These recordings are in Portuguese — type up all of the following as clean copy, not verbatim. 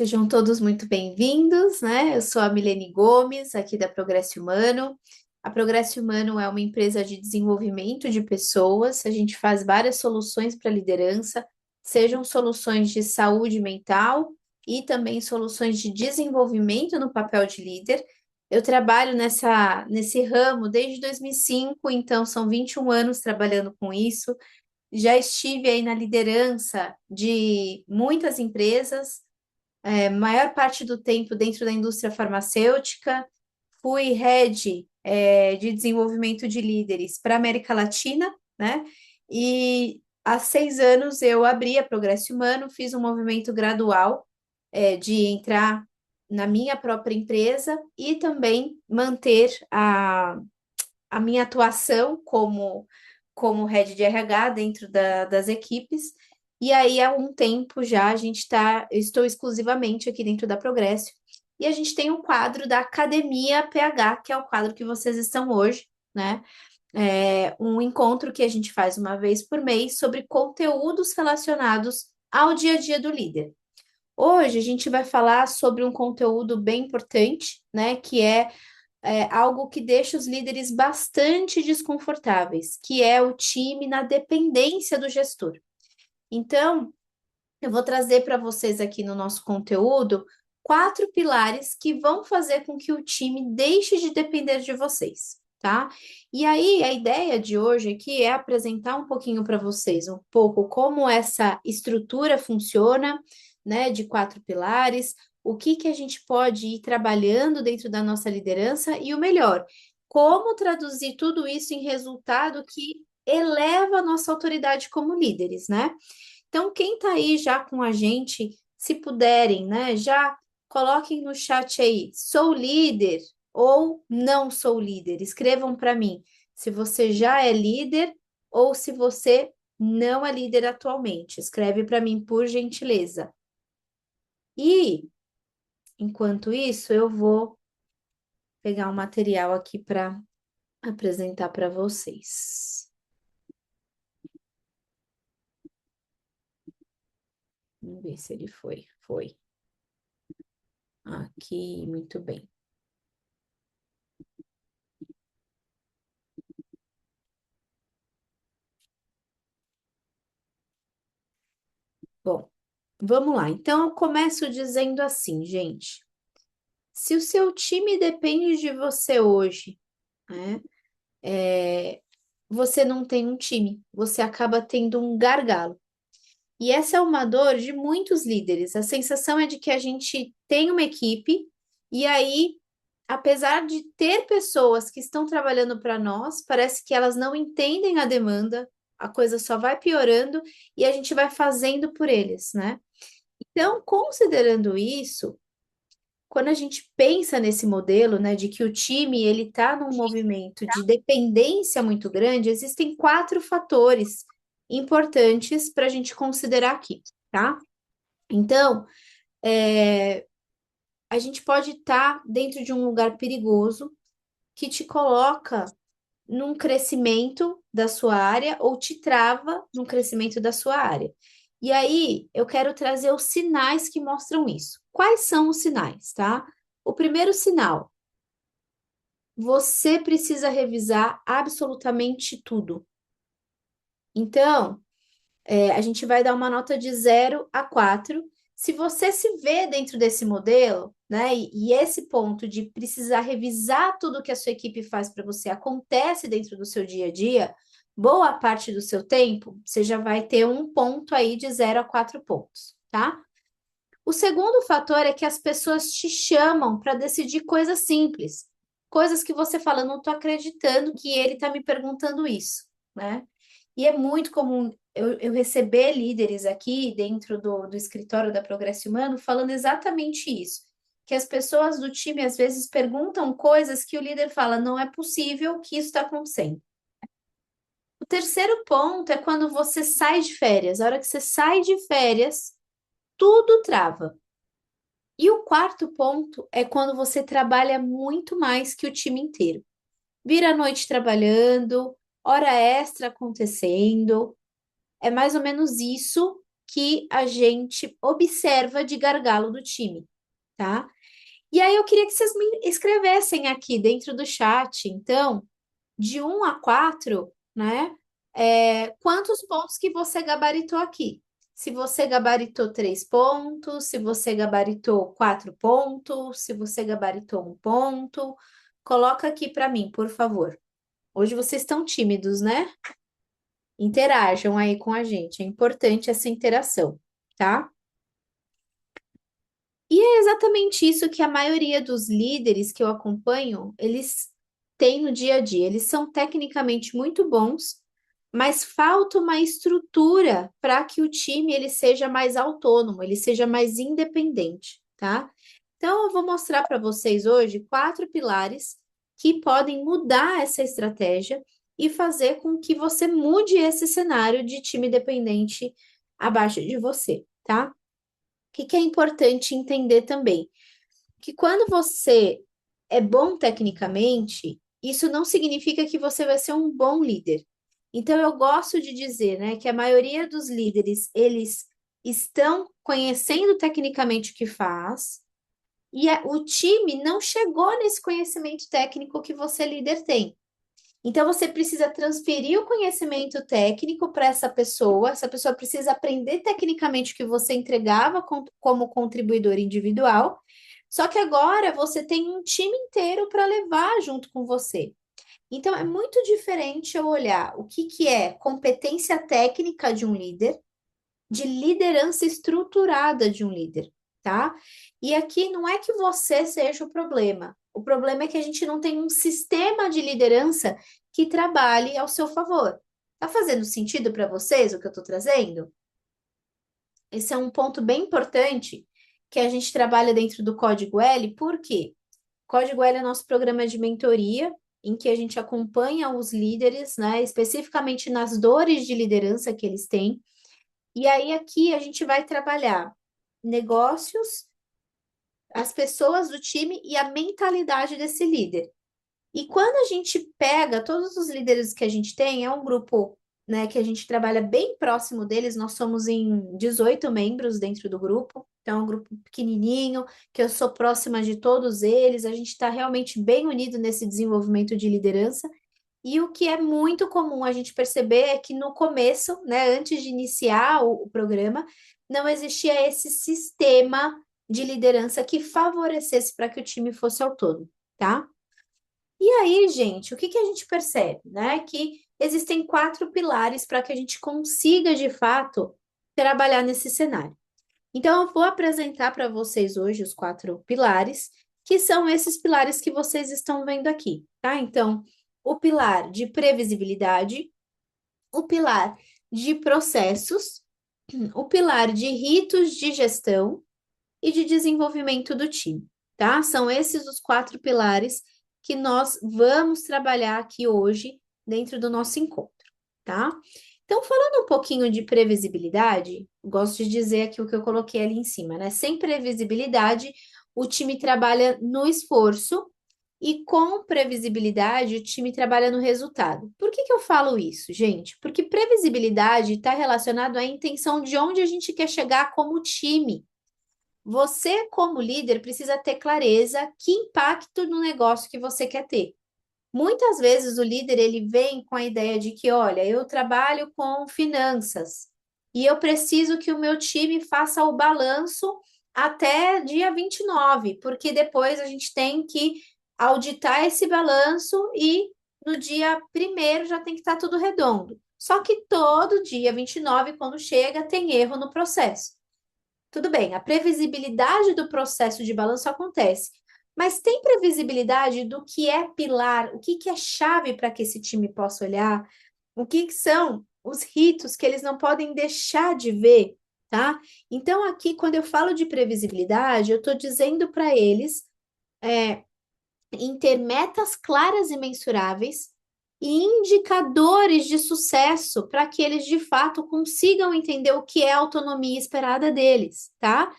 Sejam todos muito bem-vindos, né? Eu sou a Milene Gomes, aqui da Progresso Humano. A Progresso Humano é uma empresa de desenvolvimento de pessoas. A gente faz várias soluções para liderança, sejam soluções de saúde mental e também soluções de desenvolvimento no papel de líder. Eu trabalho nesse ramo desde 2005, então são 21 anos trabalhando com isso. Já estive aí na liderança de muitas empresas, maior parte do tempo dentro da indústria farmacêutica, fui head, de desenvolvimento de líderes para a América Latina, né? E há 6 anos eu abri a Progresso Humano, fiz um movimento gradual, de entrar na minha própria empresa e também manter a minha atuação como head de RH dentro das equipes. E aí, há um tempo já, eu estou exclusivamente aqui dentro da Progresso. E a gente tem um quadro da Academia PH, que é o quadro que vocês estão hoje, né? É um encontro que a gente faz uma vez por mês sobre conteúdos relacionados ao dia a dia do líder. Hoje a gente vai falar sobre um conteúdo bem importante, né? Que é algo que deixa os líderes bastante desconfortáveis, que é o time na dependência do gestor. Então, eu vou trazer para vocês aqui no nosso conteúdo 4 pilares que vão fazer com que o time deixe de depender de vocês, tá? E aí, a ideia de hoje aqui é apresentar um pouquinho para vocês, um pouco como essa estrutura funciona, né, de 4 pilares, o que que a gente pode ir trabalhando dentro da nossa liderança e o melhor, como traduzir tudo isso em resultado que eleva a nossa autoridade como líderes, né? Então, quem está aí já com a gente, se puderem, né, já coloquem no chat aí, sou líder ou não sou líder. Escrevam para mim se você já é líder ou se você não é líder atualmente. Escreve para mim, por gentileza. E, enquanto isso, eu vou pegar um material aqui para apresentar para vocês. Vamos ver se ele foi. Foi. Aqui, muito bem. Bom, vamos lá. Então, eu começo dizendo assim, gente. Se o seu time depende de você hoje, né, você não tem um time, você acaba tendo um gargalo. E essa é uma dor de muitos líderes. A sensação é de que a gente tem uma equipe e aí, apesar de ter pessoas que estão trabalhando para nós, parece que elas não entendem a demanda, a coisa só vai piorando e a gente vai fazendo por eles, né? Então, considerando isso, quando a gente pensa nesse modelo, né, de que o time ele está num movimento de dependência muito grande, existem 4 fatores importantes para a gente considerar aqui, tá? Então, é, a gente pode estar dentro de um lugar perigoso que te coloca num crescimento da sua área ou te trava no crescimento da sua área. E aí, eu quero trazer os sinais que mostram isso. Quais são os sinais, tá? O primeiro sinal, você precisa revisar absolutamente tudo. Então, a gente vai dar uma nota de 0 a 4. Se você se vê dentro desse modelo, né, e esse ponto de precisar revisar tudo que a sua equipe faz para você acontece dentro do seu dia a dia, boa parte do seu tempo, você já vai ter um ponto aí de 0 a 4 pontos, tá? O segundo fator é que as pessoas te chamam para decidir coisas simples, coisas que você fala, não estou acreditando que ele está me perguntando isso, né? E é muito comum eu receber líderes aqui dentro do escritório da Progresso Humano falando exatamente isso, que as pessoas do time às vezes perguntam coisas que o líder fala, não é possível que isso está acontecendo. O terceiro ponto é quando você sai de férias. A hora que você sai de férias, tudo trava. E o quarto ponto é quando você trabalha muito mais que o time inteiro. Vira a noite trabalhando, hora extra acontecendo. É mais ou menos isso que a gente observa de gargalo do time, tá? E aí eu queria que vocês me escrevessem aqui dentro do chat, então, de 1 a 4, né? Quantos pontos que você gabaritou aqui? Se você gabaritou 3 pontos, se você gabaritou 4 pontos, se você gabaritou 1 ponto, coloca aqui para mim, por favor. Hoje vocês estão tímidos, né? Interajam aí com a gente, é importante essa interação, tá? E é exatamente isso que a maioria dos líderes que eu acompanho, eles têm no dia a dia. Eles são tecnicamente muito bons, mas falta uma estrutura para que o time ele seja mais autônomo, ele seja mais independente, tá? Então, eu vou mostrar para vocês hoje 4 pilares que podem mudar essa estratégia e fazer com que você mude esse cenário de time dependente abaixo de você, tá? O que é importante entender também? Que quando você é bom tecnicamente, isso não significa que você vai ser um bom líder. Então, eu gosto de dizer, né, que a maioria dos líderes, eles estão conhecendo tecnicamente o que faz, e o time não chegou nesse conhecimento técnico que você, líder, tem. Então, você precisa transferir o conhecimento técnico para essa pessoa precisa aprender tecnicamente o que você entregava como contribuidor individual, só que agora você tem um time inteiro para levar junto com você. Então, é muito diferente eu olhar o que é competência técnica de um líder, de liderança estruturada de um líder, tá? E aqui não é que você seja o problema é que a gente não tem um sistema de liderança que trabalhe ao seu favor. Tá fazendo sentido para vocês o que eu estou trazendo? Esse é um ponto bem importante que a gente trabalha dentro do Código L, por quê? Código L é nosso programa de mentoria, em que a gente acompanha os líderes, né, especificamente nas dores de liderança que eles têm. E aí aqui a gente vai trabalhar negócios, as pessoas do time e a mentalidade desse líder. E quando a gente pega todos os líderes que a gente tem, é um grupo, né, que a gente trabalha bem próximo deles, nós somos em 18 membros dentro do grupo, então é um grupo pequenininho, que eu sou próxima de todos eles, a gente está realmente bem unido nesse desenvolvimento de liderança. E o que é muito comum a gente perceber é que no começo, né, antes de iniciar o programa, não existia esse sistema de liderança que favorecesse para que o time fosse autônomo, tá? E aí, gente, o que a gente percebe, né? Que existem 4 pilares para que a gente consiga, de fato, trabalhar nesse cenário. Então, eu vou apresentar para vocês hoje os 4 pilares, que são esses pilares que vocês estão vendo aqui, tá? Então, o pilar de previsibilidade, o pilar de processos, o pilar de ritos de gestão e de desenvolvimento do time, tá? São esses os 4 pilares que nós vamos trabalhar aqui hoje dentro do nosso encontro, tá? Então, falando um pouquinho de previsibilidade, gosto de dizer aqui o que eu coloquei ali em cima, né? Sem previsibilidade, o time trabalha no esforço e com previsibilidade, o time trabalha no resultado. Por que eu falo isso, gente? Porque previsibilidade está relacionado à intenção de onde a gente quer chegar como time. Você, como líder, precisa ter clareza que impacto no negócio que você quer ter. Muitas vezes o líder ele vem com a ideia de que, olha, eu trabalho com finanças e eu preciso que o meu time faça o balanço até dia 29, porque depois a gente tem que auditar esse balanço e no dia 1º já tem que estar tudo redondo. Só que todo dia 29, quando chega, tem erro no processo. Tudo bem, a previsibilidade do processo de balanço acontece, mas tem previsibilidade do que é pilar, o que é chave para que esse time possa olhar, o que são os ritos que eles não podem deixar de ver, tá? Então, aqui, quando eu falo de previsibilidade, eu estou dizendo para eles em ter metas claras e mensuráveis e indicadores de sucesso para que eles de fato consigam entender o que é a autonomia esperada deles, tá?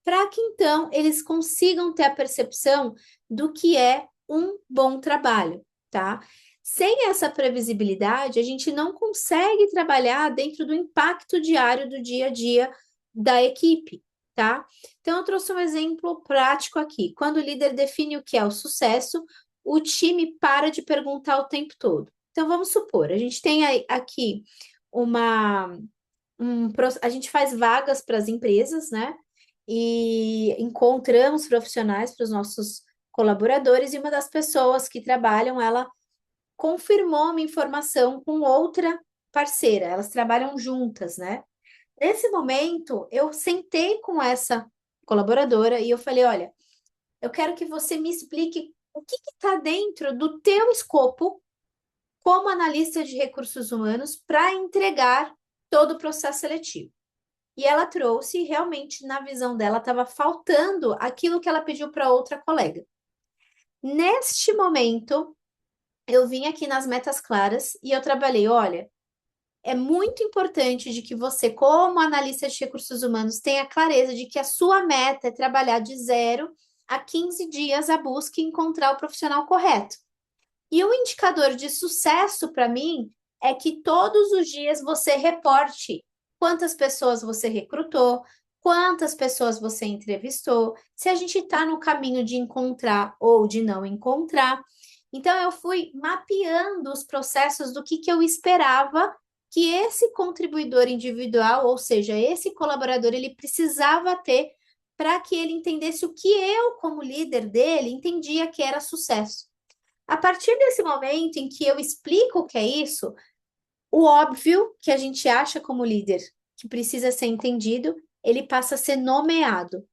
Para que então eles consigam ter a percepção do que é um bom trabalho, tá? Sem essa previsibilidade, a gente não consegue trabalhar dentro do impacto diário do dia a dia da equipe, tá? Então, eu trouxe um exemplo prático aqui. Quando o líder define o que é o sucesso, o time para de perguntar o tempo todo. Então, vamos supor, a gente tem aqui uma a gente faz vagas para as empresas, né? E encontramos profissionais para os nossos colaboradores, e uma das pessoas que trabalham, ela confirmou uma informação com outra parceira, elas trabalham juntas, né? Nesse momento, eu sentei com essa colaboradora e eu falei: olha, eu quero que você me explique o que está dentro do teu escopo como analista de recursos humanos para entregar todo o processo seletivo. E ela trouxe, e realmente, na visão dela, estava faltando aquilo que ela pediu para outra colega. Neste momento, eu vim aqui nas metas claras e eu trabalhei, olha, é muito importante de que você, como analista de recursos humanos, tenha clareza de que a sua meta é trabalhar de 0 a 15 dias a busca e encontrar o profissional correto. E o indicador de sucesso para mim é que todos os dias você reporte quantas pessoas você recrutou, quantas pessoas você entrevistou, se a gente está no caminho de encontrar ou de não encontrar. Então, eu fui mapeando os processos do que eu esperava que esse contribuidor individual, ou seja, esse colaborador, ele precisava ter para que ele entendesse o que eu, como líder dele, entendia que era sucesso. A partir desse momento em que eu explico o que é isso, o óbvio que a gente acha como líder que precisa ser entendido, ele passa a ser nomeado.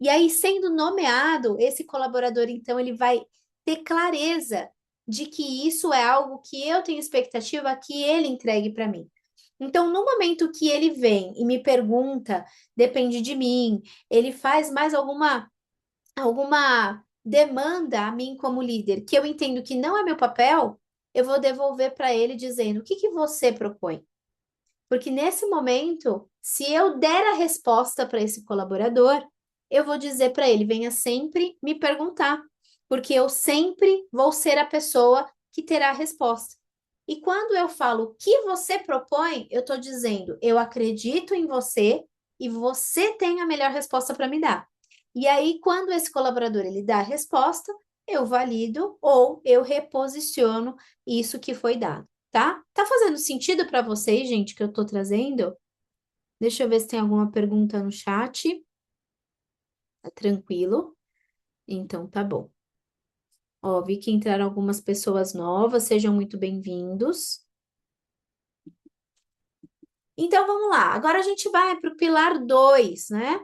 E aí, sendo nomeado, esse colaborador, então, ele vai ter clareza de que isso é algo que eu tenho expectativa que ele entregue para mim. Então, no momento que ele vem e me pergunta, depende de mim, ele faz mais alguma demanda a mim como líder, que eu entendo que não é meu papel, eu vou devolver para ele dizendo: o que que você propõe? Porque nesse momento, se eu der a resposta para esse colaborador, eu vou dizer para ele: venha sempre me perguntar, porque eu sempre vou ser a pessoa que terá a resposta. E quando eu falo o que você propõe, eu estou dizendo: eu acredito em você e você tem a melhor resposta para me dar. E aí, quando esse colaborador ele dá a resposta, eu valido ou eu reposiciono isso que foi dado, tá? Tá fazendo sentido para vocês, gente, que eu tô trazendo? Deixa eu ver se tem alguma pergunta no chat. Tá tranquilo? Então tá bom. Ó, vi que entraram algumas pessoas novas, sejam muito bem-vindos. Então vamos lá. Agora a gente vai para o pilar 2, né?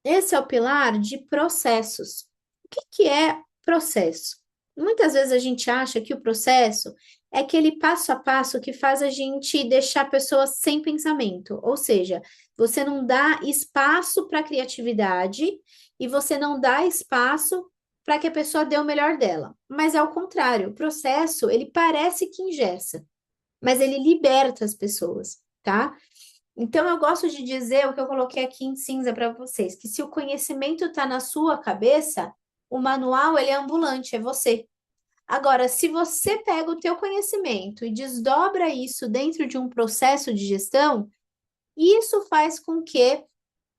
Esse é o pilar de processos. O que que é processo? Muitas vezes a gente acha que o processo é aquele passo a passo que faz a gente deixar a pessoa sem pensamento, ou seja, você não dá espaço para a criatividade e você não dá espaço para que a pessoa dê o melhor dela. Mas é o contrário, o processo, ele parece que engessa, mas ele liberta as pessoas, tá? Então, eu gosto de dizer o que eu coloquei aqui em cinza para vocês, que se o conhecimento está na sua cabeça, o manual ele é ambulante, é você. Agora, se você pega o teu conhecimento e desdobra isso dentro de um processo de gestão, isso faz com que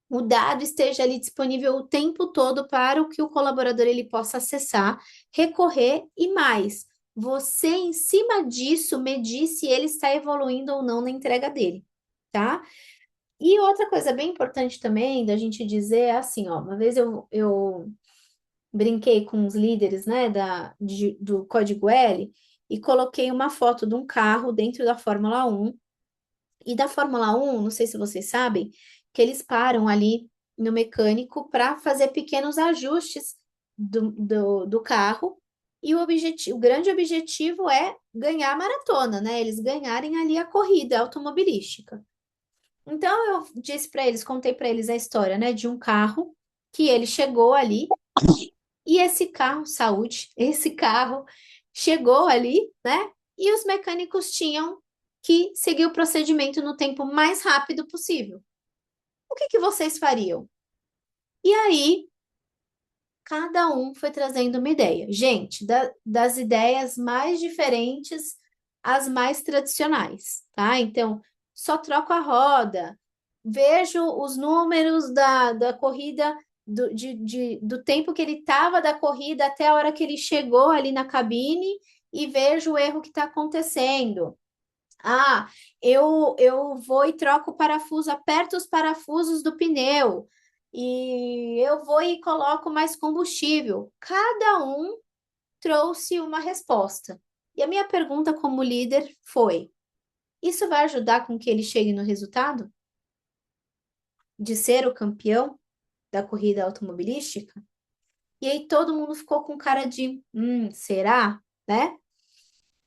o dado esteja ali disponível o tempo todo para o que o colaborador ele possa acessar, recorrer e mais. Você, em cima disso, medir se ele está evoluindo ou não na entrega dele, tá? E outra coisa bem importante também da gente dizer é assim, ó, uma vez eu brinquei com os líderes, né, do Código L e coloquei uma foto de um carro dentro da Fórmula 1. E da Fórmula 1, não sei se vocês sabem, que eles param ali no mecânico para fazer pequenos ajustes do carro. E o grande objetivo é ganhar a maratona, né? Eles ganharem ali a corrida automobilística. Então eu disse para eles, contei para eles a história, né, de um carro que ele chegou ali e esse carro, saúde, esse carro chegou ali, né? E os mecânicos tinham que seguir o procedimento no tempo mais rápido possível. O que que vocês fariam? E aí, cada um foi trazendo uma ideia. Gente, das ideias mais diferentes às mais tradicionais, tá? Então, só troco a roda, vejo os números da corrida, do tempo que ele estava da corrida até a hora que ele chegou ali na cabine e vejo o erro que está acontecendo. Ah, eu vou e troco o parafuso, aperto os parafusos do pneu e eu vou e coloco mais combustível. Cada um trouxe uma resposta. E a minha pergunta como líder foi: isso vai ajudar com que ele chegue no resultado de ser o campeão da corrida automobilística? E aí todo mundo ficou com cara de, será? Né?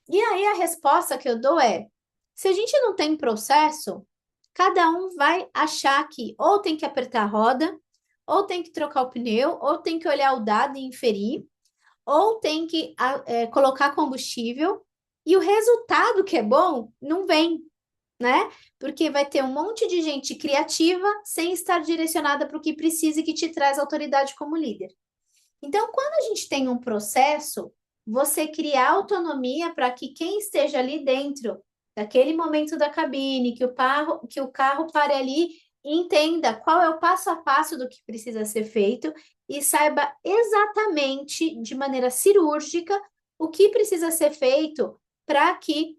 E aí a resposta que eu dou é: se a gente não tem processo, cada um vai achar que ou tem que apertar a roda, ou tem que trocar o pneu, ou tem que olhar o dado e inferir, ou tem que colocar combustível, e o resultado que é bom não vem, né? Porque vai ter um monte de gente criativa sem estar direcionada para o que precisa e que te traz autoridade como líder. Então, quando a gente tem um processo, você cria autonomia para que quem esteja ali dentro daquele momento da cabine, que o carro pare ali e entenda qual é o passo a passo do que precisa ser feito e saiba exatamente, de maneira cirúrgica, o que precisa ser feito para que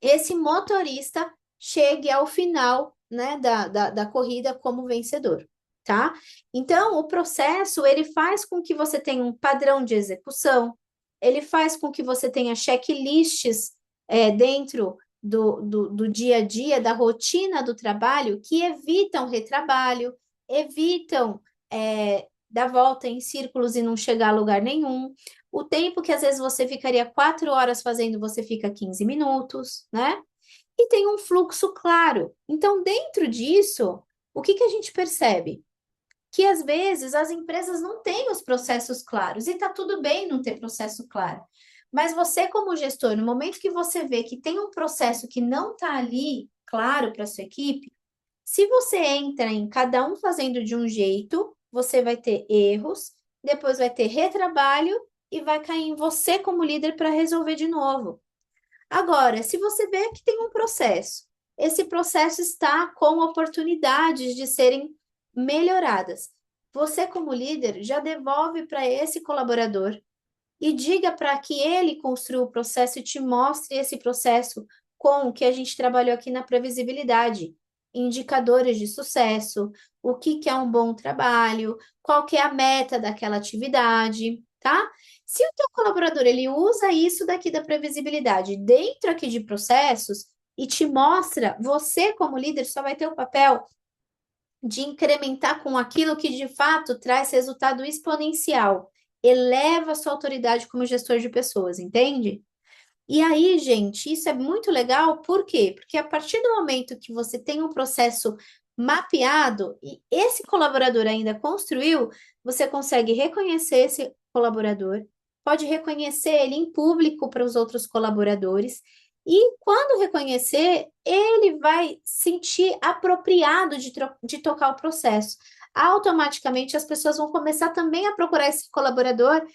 esse motorista chegue ao final, né, da corrida como vencedor, tá? Então, o processo, ele faz com que você tenha um padrão de execução, ele faz com que você tenha checklists dentro do dia a dia, da rotina do trabalho, que evitam retrabalho, evitam dar volta em círculos e não chegar a lugar nenhum. O tempo que às vezes você ficaria 4 horas fazendo, você fica 15 minutos, né? E tem um fluxo claro. Então, dentro disso, o que que a gente percebe? Que às vezes as empresas não têm os processos claros, e tá tudo bem não ter processo claro. Mas você, como gestor, no momento que você vê que tem um processo que não está ali claro para sua equipe, se você entra em cada um fazendo de um jeito, você vai ter erros, depois vai ter retrabalho e vai cair em você como líder para resolver de novo. Agora, se você vê que tem um processo, esse processo está com oportunidades de serem melhoradas. Você, como líder, já devolve para esse colaborador e diga para que ele construa o processo e te mostre esse processo com o que a gente trabalhou aqui na previsibilidade, indicadores de sucesso, o que que é um bom trabalho, qual que é a meta daquela atividade, tá? Se o teu colaborador ele usa isso daqui da previsibilidade dentro aqui de processos e te mostra, você como líder só vai ter o papel de incrementar com aquilo que de fato traz resultado exponencial, eleva a sua autoridade como gestor de pessoas, entende? E aí, gente, isso é muito legal, por quê? Porque a partir do momento que você tem um processo mapeado e esse colaborador ainda construiu, você consegue reconhecer esse colaborador, pode reconhecer ele em público para os outros colaboradores, e quando reconhecer, ele vai sentir apropriado de tocar o processo. Automaticamente, as pessoas vão começar também a procurar esse colaborador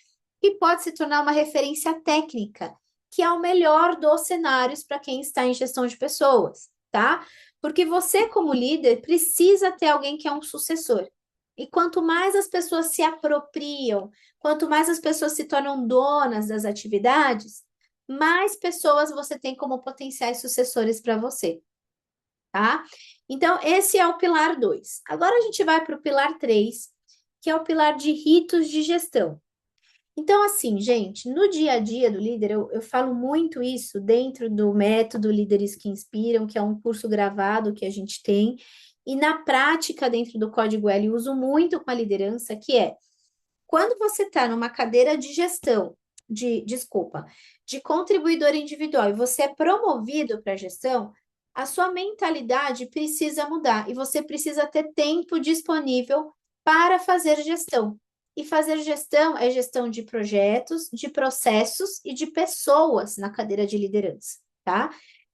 e pode se tornar uma referência técnica que é o melhor dos cenários para quem está em gestão de pessoas, tá? Porque você, como líder, precisa ter alguém que é um sucessor. E quanto mais as pessoas se apropriam, quanto mais as pessoas se tornam donas das atividades, mais pessoas você tem como potenciais sucessores para você, tá? Então, esse é o pilar 2. Agora a gente vai para o pilar 3, que é o pilar de ritos de gestão. Então, assim, gente, no dia a dia do líder, eu falo muito isso dentro do método Líderes que Inspiram, que é um curso gravado que a gente tem, e na prática, dentro do Código L, eu uso muito com a liderança, que é quando você está numa cadeira de gestão, desculpa, de contribuidor individual e você é promovido para gestão, a sua mentalidade precisa mudar e você precisa ter tempo disponível para fazer gestão. E fazer gestão é gestão de projetos, de processos e de pessoas na cadeira de liderança, tá?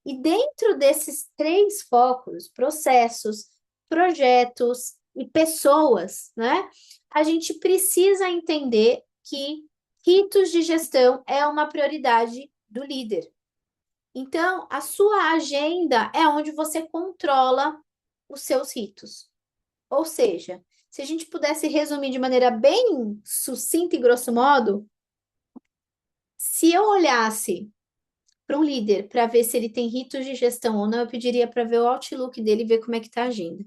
E dentro desses três focos, processos, projetos e pessoas, né? A gente precisa entender que ritos de gestão é uma prioridade do líder. Então, a sua agenda é onde você controla os seus ritos. Ou seja, se a gente pudesse resumir de maneira bem sucinta e grosso modo, se eu olhasse para um líder para ver se ele tem ritos de gestão ou não, eu pediria para ver o Outlook dele e ver como é que está a agenda.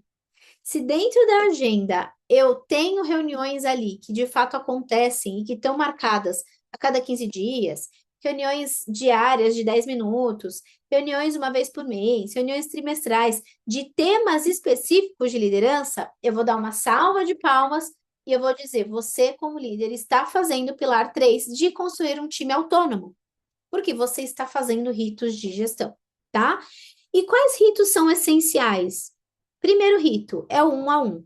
Se dentro da agenda eu tenho reuniões ali que de fato acontecem e que estão marcadas a cada 15 dias, reuniões diárias de 10 minutos, reuniões uma vez por mês, reuniões trimestrais de temas específicos de liderança, eu vou dar uma salva de palmas e eu vou dizer: você, como líder, está fazendo o pilar 3 de construir um time autônomo, porque você está fazendo ritos de gestão, tá? E quais ritos são essenciais? Primeiro rito é o 1 a 1.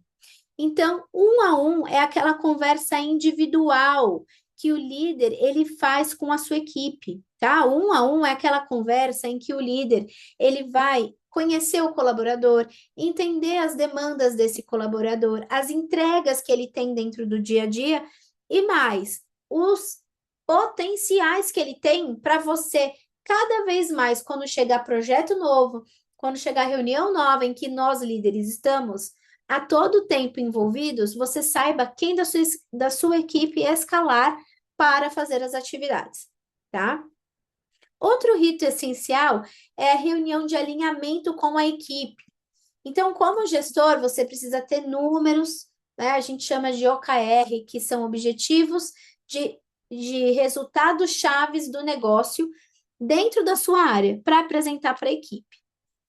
Então, 1 a 1 é aquela conversa individual que o líder ele faz com a sua equipe, tá? O 1 a 1 é aquela conversa em que o líder ele vai conhecer o colaborador, entender as demandas desse colaborador, as entregas que ele tem dentro do dia a dia e mais os potenciais que ele tem para você cada vez mais quando chegar projeto novo, quando chegar reunião nova em que nós líderes estamos a todo tempo envolvidos, você saiba quem da sua equipe escalar para fazer as atividades, tá? Outro rito essencial é a reunião de alinhamento com a equipe. Então, como gestor, você precisa ter números, né? A gente chama de OKR, que são objetivos de resultados chaves do negócio dentro da sua área, para apresentar para a equipe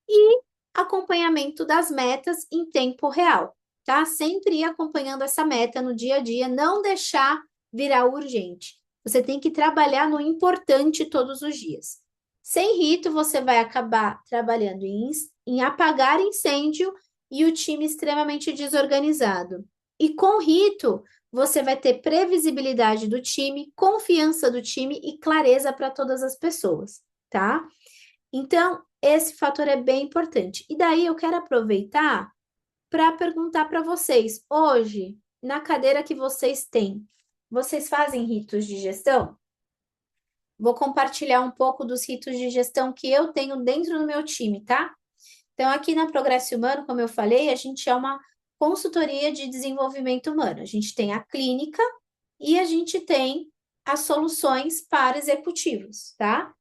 e acompanhamento das metas em tempo real, tá? Sempre ir acompanhando essa meta no dia a dia, não deixar virar urgente. Você tem que trabalhar no importante todos os dias. Sem rito, você vai acabar trabalhando em apagar incêndio e o time extremamente desorganizado. E com rito, você vai ter previsibilidade do time, confiança do time e clareza para todas as pessoas, tá? Então, esse fator é bem importante. E daí eu quero aproveitar para perguntar para vocês, hoje, na cadeira que vocês têm, vocês fazem ritos de gestão? Vou compartilhar um pouco dos ritos de gestão que eu tenho dentro do meu time, tá? Então, aqui na Progresso Humano, como eu falei, a gente é uma consultoria de desenvolvimento humano. A gente tem a clínica e a gente tem as soluções para executivos, tá?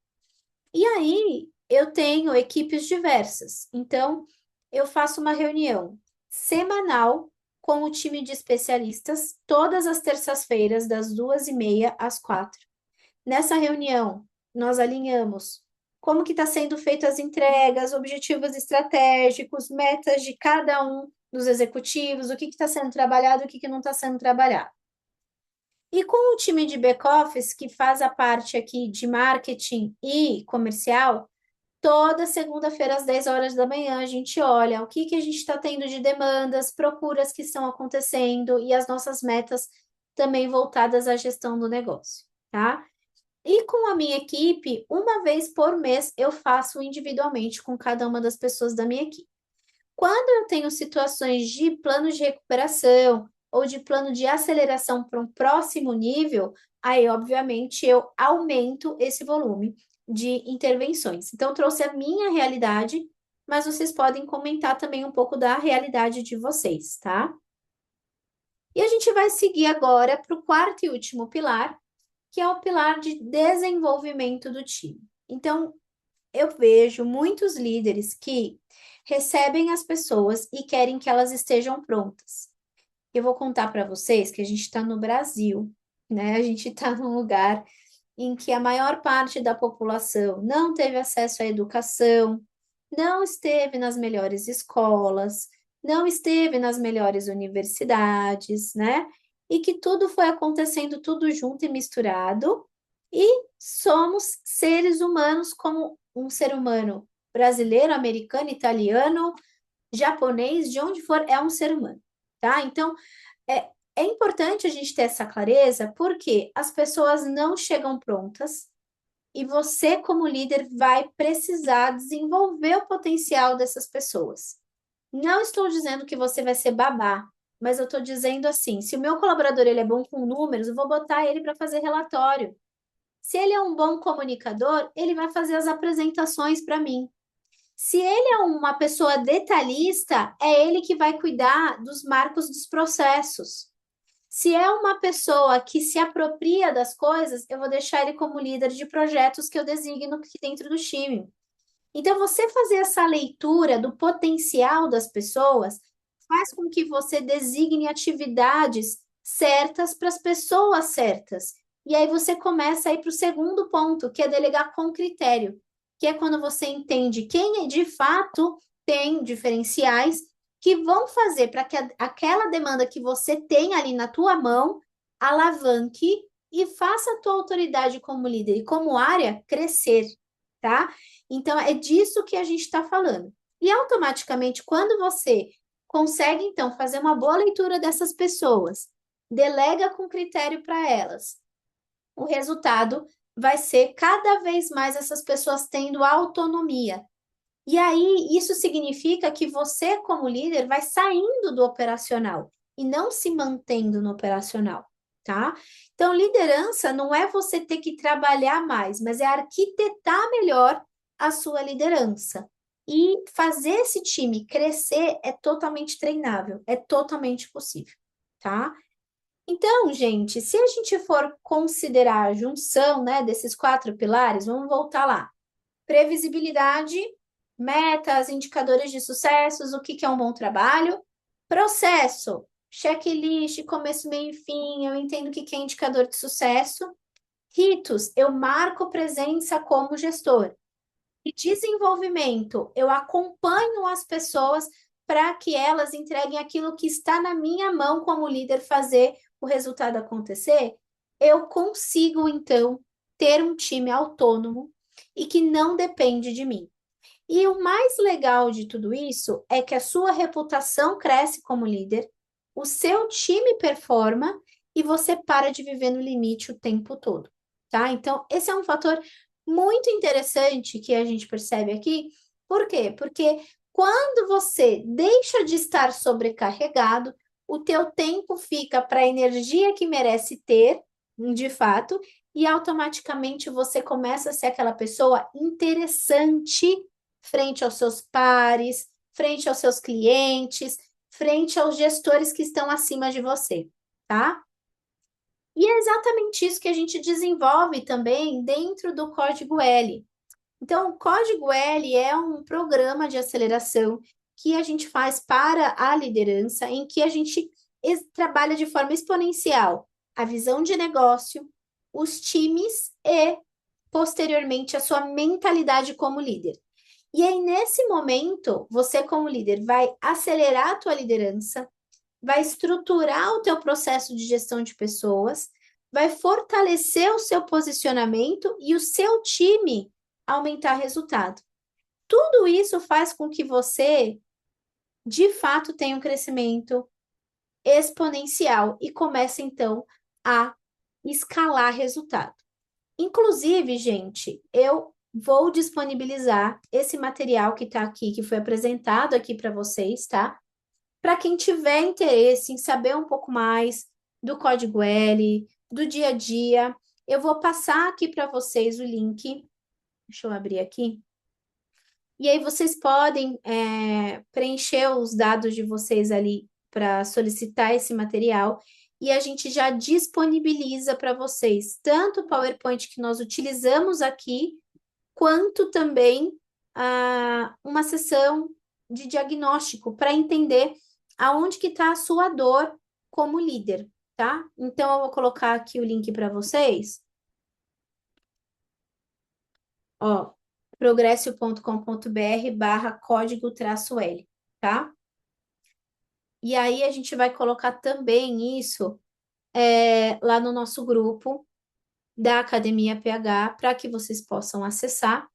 E aí, eu tenho equipes diversas. Então, eu faço uma reunião semanal com o time de especialistas, todas as terças-feiras, das 2h30 às 4. Nessa reunião, nós alinhamos como que está sendo feitas as entregas, objetivos estratégicos, metas de cada um dos executivos, o que está sendo trabalhado, o que não está sendo trabalhado. E com o time de back-office, que faz a parte aqui de marketing e comercial, toda segunda-feira, às 10 horas da manhã, a gente olha o que a gente está tendo de demandas, procuras que estão acontecendo e as nossas metas também voltadas à gestão do negócio, tá? E com a minha equipe, uma vez por mês, eu faço individualmente com cada uma das pessoas da minha equipe. Quando eu tenho situações de plano de recuperação ou de plano de aceleração para um próximo nível, aí, obviamente, eu aumento esse volume de intervenções. Então, eu trouxe a minha realidade, mas vocês podem comentar também um pouco da realidade de vocês, tá? E a gente vai seguir agora para o quarto e último pilar, que é o pilar de desenvolvimento do time. Então, eu vejo muitos líderes que recebem as pessoas e querem que elas estejam prontas. Eu vou contar para vocês que a gente está no Brasil, né? A gente está num lugar em que a maior parte da população não teve acesso à educação, não esteve nas melhores escolas, não esteve nas melhores universidades, né? E que tudo foi acontecendo tudo junto e misturado, e somos seres humanos como um ser humano brasileiro, americano, italiano, japonês, de onde for, é um ser humano, tá? Então, é importante a gente ter essa clareza, porque as pessoas não chegam prontas e você, como líder, vai precisar desenvolver o potencial dessas pessoas. Não estou dizendo que você vai ser babá, mas eu estou dizendo assim, se o meu colaborador ele é bom com números, eu vou botar ele para fazer relatório. Se ele é um bom comunicador, ele vai fazer as apresentações para mim. Se ele é uma pessoa detalhista, é ele que vai cuidar dos marcos dos processos. Se é uma pessoa que se apropria das coisas, eu vou deixar ele como líder de projetos que eu designo aqui dentro do time. Então, você fazer essa leitura do potencial das pessoas faz com que você designe atividades certas para as pessoas certas. E aí você começa a ir para o segundo ponto, que é delegar com critério, que é quando você entende quem de fato tem diferenciais que vão fazer para que aquela demanda que você tem ali na tua mão alavanque e faça a tua autoridade como líder e como área crescer, tá? Então, é disso que a gente está falando. E automaticamente, quando você consegue, então, fazer uma boa leitura dessas pessoas, delega com critério para elas, o resultado vai ser cada vez mais essas pessoas tendo autonomia. E aí, isso significa que você, como líder, vai saindo do operacional e não se mantendo no operacional, tá? Então, liderança não é você ter que trabalhar mais, mas é arquitetar melhor a sua liderança. E fazer esse time crescer é totalmente treinável, é totalmente possível, tá? Então, gente, se a gente for considerar a junção, né, desses quatro pilares, vamos voltar lá. Previsibilidade, metas, indicadores de sucessos, o que que é um bom trabalho. Processo, checklist, começo, meio e fim, eu entendo o que que é indicador de sucesso. Ritos, eu marco presença como gestor. E desenvolvimento, eu acompanho as pessoas para que elas entreguem aquilo que está na minha mão como líder fazer o resultado acontecer. Eu consigo, então, ter um time autônomo e que não depende de mim. E o mais legal de tudo isso é que a sua reputação cresce como líder, o seu time performa e você para de viver no limite o tempo todo, tá? Então, esse é um fator muito interessante que a gente percebe aqui. Por quê? Porque quando você deixa de estar sobrecarregado, o teu tempo fica para a energia que merece ter, de fato, e automaticamente você começa a ser aquela pessoa interessante frente aos seus pares, frente aos seus clientes, frente aos gestores que estão acima de você, tá? E é exatamente isso que a gente desenvolve também dentro do Código L. Então, o Código L é um programa de aceleração que a gente faz para a liderança, em que a gente trabalha de forma exponencial a visão de negócio, os times e, posteriormente, a sua mentalidade como líder. E aí, nesse momento, você, como líder, vai acelerar a tua liderança, vai estruturar o teu processo de gestão de pessoas, vai fortalecer o seu posicionamento e o seu time aumentar resultado. Tudo isso faz com que você, de fato, tenha um crescimento exponencial e comece, então, a escalar resultado. Inclusive, gente, eu vou disponibilizar esse material que está aqui, que foi apresentado aqui para vocês, tá? Para quem tiver interesse em saber um pouco mais do Código L, do dia a dia, eu vou passar aqui para vocês o link. Deixa eu abrir aqui. E aí vocês podem preencher os dados de vocês ali para solicitar esse material e a gente já disponibiliza para vocês tanto o PowerPoint que nós utilizamos aqui, quanto também uma sessão de diagnóstico para entender aonde que está a sua dor como líder, tá? Então eu vou colocar aqui o link para vocês. Ó, progresso.com.br/código-L, tá? E aí a gente vai colocar também isso lá no nosso grupo da Academia PH para que vocês possam acessar.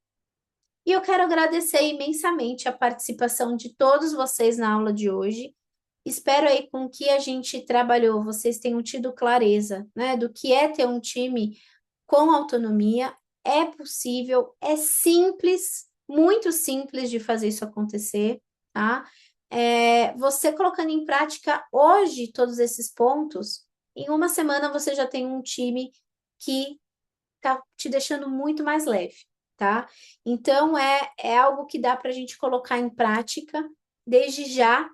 E eu quero agradecer imensamente a participação de todos vocês na aula de hoje. Espero aí com que a gente trabalhou, vocês tenham tido clareza, né, do que é ter um time com autonomia. É possível, é simples, muito simples de fazer isso acontecer, tá? Você colocando em prática hoje todos esses pontos, em uma semana você já tem um time que tá te deixando muito mais leve, tá? Então, é algo que dá para a gente colocar em prática desde já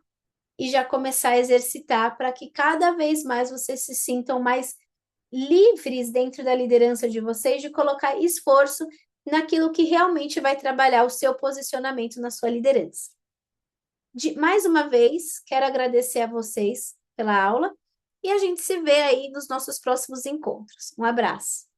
e já começar a exercitar para que cada vez mais vocês se sintam mais livres dentro da liderança de vocês de colocar esforço naquilo que realmente vai trabalhar o seu posicionamento na sua liderança. Mais uma vez, quero agradecer a vocês pela aula e a gente se vê aí nos nossos próximos encontros. Um abraço.